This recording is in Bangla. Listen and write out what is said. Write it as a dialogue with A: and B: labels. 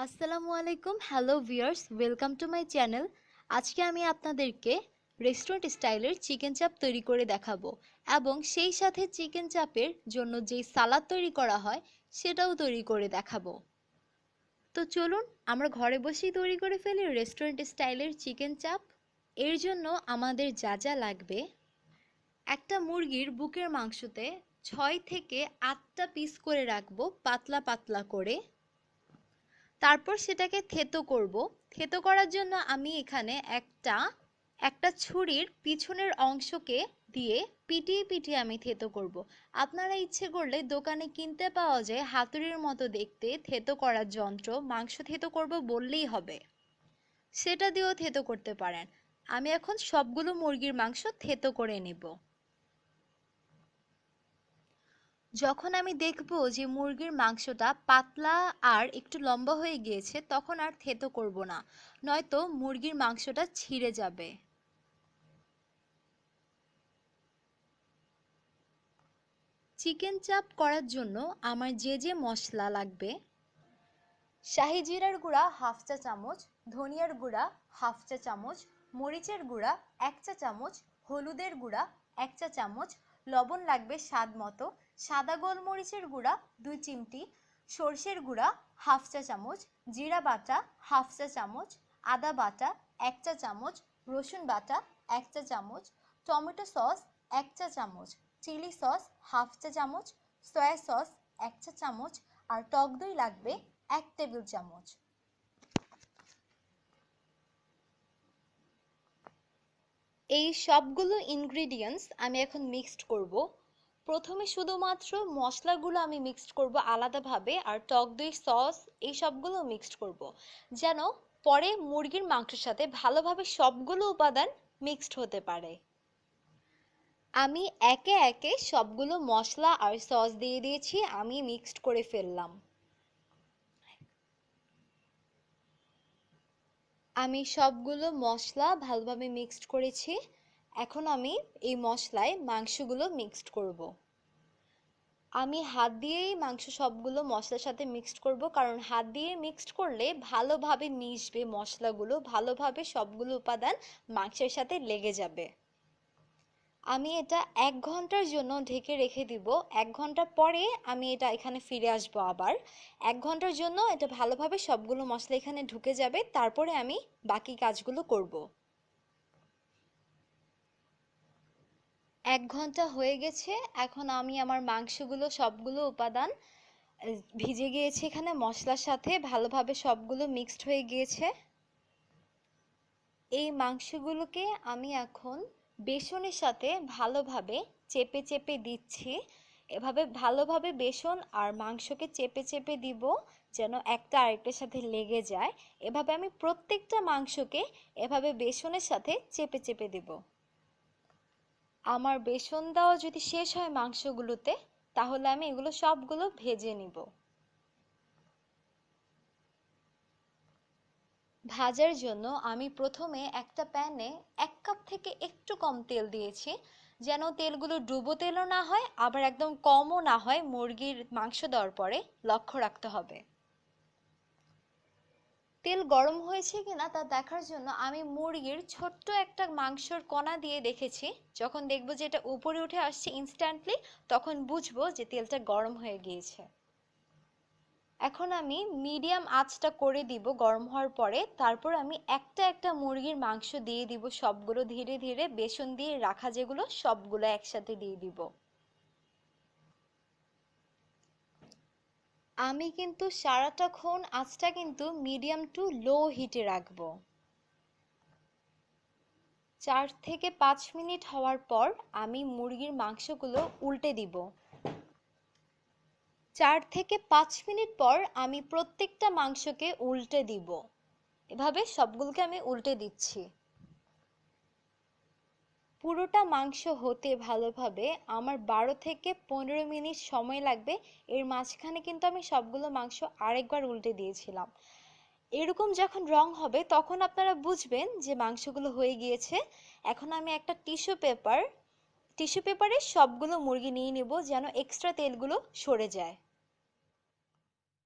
A: আসসালামু আলাইকুম, hello viewers, welcome to my channel. আজকে আমি আপনাদেরকে রেস্টুরেন্ট স্টাইলের চিকেন চাপ তৈরি করে দেখাবো এবং সেই সাথে চিকেন চাপের জন্য যেই সালাদ তৈরি করা হয় সেটাও তৈরি করে দেখাবো। তো চলুন আমরা ঘরে বসেই তৈরি করে ফেলি রেস্টুরেন্ট স্টাইলের চিকেন চাপ। এর জন্য আমাদের যা যা লাগবে: একটা মুরগির বুকের মাংসতে 6 থেকে 8টা পিস করে রাখবো পাতলা পাতলা করে। তারপর সেটাকে থেতো করব। থেতো করার জন্য আমি এখানে একটা ছুরির পিছনের অংশকে দিয়ে পিটিয়ে পিটিয়ে আমি থেতো করব। আপনারা ইচ্ছে করলে দোকানে কিনতে পাওয়া যায় হাতুড়ির মতো দেখতে থেতো করার যন্ত্র, মাংস থেতো করব বললেই হবে, সেটা দিয়েও থেতো করতে পারেন। আমি এখন সবগুলো মুরগির মাংস থেতো করে নেব। যখন আমি দেখব যে মুরগির মাংসটা পাতলা আর একটু লম্বা হয়ে গিয়েছে, তখন আর থেতো করব না, নয়তো মুরগির মাংসটা ছিঁড়ে যাবে। চিকেন চাপ করার জন্য আমার যে যে মশলা লাগবে: শাহি জিরার গুঁড়া হাফ চা চামচ, ধনিয়ার গুঁড়া হাফ চা চামচ, মরিচের গুঁড়া 1 চা চামচ, হলুদের গুঁড়া 1 চা চামচ, লবণ লাগবে স্বাদ মতো, সাদা গোলমরিচের গুঁড়া 2 চিমটি, সর্ষের গুঁড়া হাফ চা চামচ, জিরা বাটা হাফ চা চামচ, আদা বাটা 1 চা চামচ, রসুন বাটা 1 চা চামচ, টমেটো সস 1 চা চামচ, চিলি সস হাফ চা চামচ, সয়া সস 1 চা চামচ, আর টক দই লাগবে 1 টেবিল চামচ। এই সবগুলো ইনগ্রিডিয়েন্টস আমি এখন মিক্সড করব। প্রথমে শুধুমাত্র মশলাগুলো আমি মিক্সড করব আলাদাভাবে, আর টক দই, সস এই সবগুলো মিক্সড করব, যেন পরে মুরগির মাংসের সাথে ভালোভাবে সবগুলো উপাদান মিক্সড হতে পারে। আমি একে একে সবগুলো মশলা আর সস দিয়ে দিয়েছি, আমি মিক্সড করে ফেললাম। আমি সবগুলো মশলা ভালোভাবে মিক্সড করেছি। এখন আমি এই মশলায় মাংসগুলো মিক্সড করব। আমি হাত দিয়েই মাংস সবগুলো মশলার সাথে মিক্সড করব, কারণ হাত দিয়ে মিক্সড করলে ভালোভাবে মিশবে, মশলাগুলো ভালোভাবে সবগুলো উপাদান মাংসের সাথে লেগে যাবে। আমি এটা 1 ঘন্টার জন্য ঢেকে রেখে দিব। 1 ঘন্টা পরে আমি এটা এখানে ফিরে আসব আবার। 1 ঘন্টার জন্য এটা ভালোভাবে সবগুলো মশলা এখানে ঢুকে যাবে, তারপরে আমি বাকি কাজগুলো করব। 1 ঘন্টা হয়ে গেছে। এখন আমি আমার মাংসগুলো সবগুলো উপাদান ভিজে গিয়েছে এখানে মশলার সাথে, ভালোভাবে সবগুলো মিক্সড হয়ে গিয়েছে। এই মাংসগুলোকে আমি এখন বেসনের সাথে ভালোভাবে চেপে চেপে দিচ্ছি। এভাবে ভালোভাবে বেসন আর মাংসকে চেপে চেপে দিব, যেন একটা আরেকটার সাথে লেগে যায়। এভাবে আমি প্রত্যেকটা মাংসকে এভাবে বেসনের সাথে চেপে চেপে দেব। আমার বেসন দেওয়া যদি শেষ হয় মাংসগুলোতে, তাহলে আমি এগুলো সবগুলো ভেজে নিব। ভাজার জন্য আমি প্রথমে একটা প্যানে 1 কাপ থেকে একটু কম তেল দিয়েছি, যেন তেলগুলো ডুবো তেলও না হয় আবার একদম কমও না হয়। মুরগির মাংস দেওয়ার পরে লক্ষ্য রাখতে হবে। তেল গরম হয়েছে কিনা তা দেখার জন্য আমি মুরগির ছোট্ট একটা মাংসর কণা দিয়ে দেখেছি। যখন দেখবো যে এটা উপরে উঠে আসছে ইনস্ট্যান্টলি, তখন বুঝবো যে তেলটা গরম হয়ে গিয়েছে। এখন আমি মিডিয়াম আঁচটা করে দিব গরম হওয়ার পরে। তারপর আমি একটা একটা মুরগির মাংস দিয়ে দিব, সবগুলো ধীরে ধীরে বেসন দিয়ে রাখা যেগুলো সবগুলো একসাথে দিয়ে দিব। আমি কিন্তু সারাটাক্ষণ আঁচটা কিন্তু মিডিয়াম টু লো হিটে রাখবো। 4 থেকে 5 মিনিট হওয়ার পর আমি মুরগির মাংসগুলো উল্টে দিব। 4 থেকে 5 মিনিট পর আমি প্রত্যেকটা মাংসকে উল্টে দিব। এভাবে সবগুলোকে আমি উল্টে দিচ্ছি। পুরোটা মাংস হতে ভালোভাবে আমার 12 থেকে 15 মিনিট সময় লাগবে। এর মাঝখানে কিন্তু আমি সবগুলো মাংস আরেকবার উল্টে দিয়েছিলাম। এরকম যখন রং হবে তখন আপনারা বুঝবেন যে মাংসগুলো হয়ে গিয়েছে। এখন আমি একটা টিস্যু পেপারে সবগুলো মুরগি নিয়ে নিব, যেন এক্সট্রা তেলগুলো সরে যায়।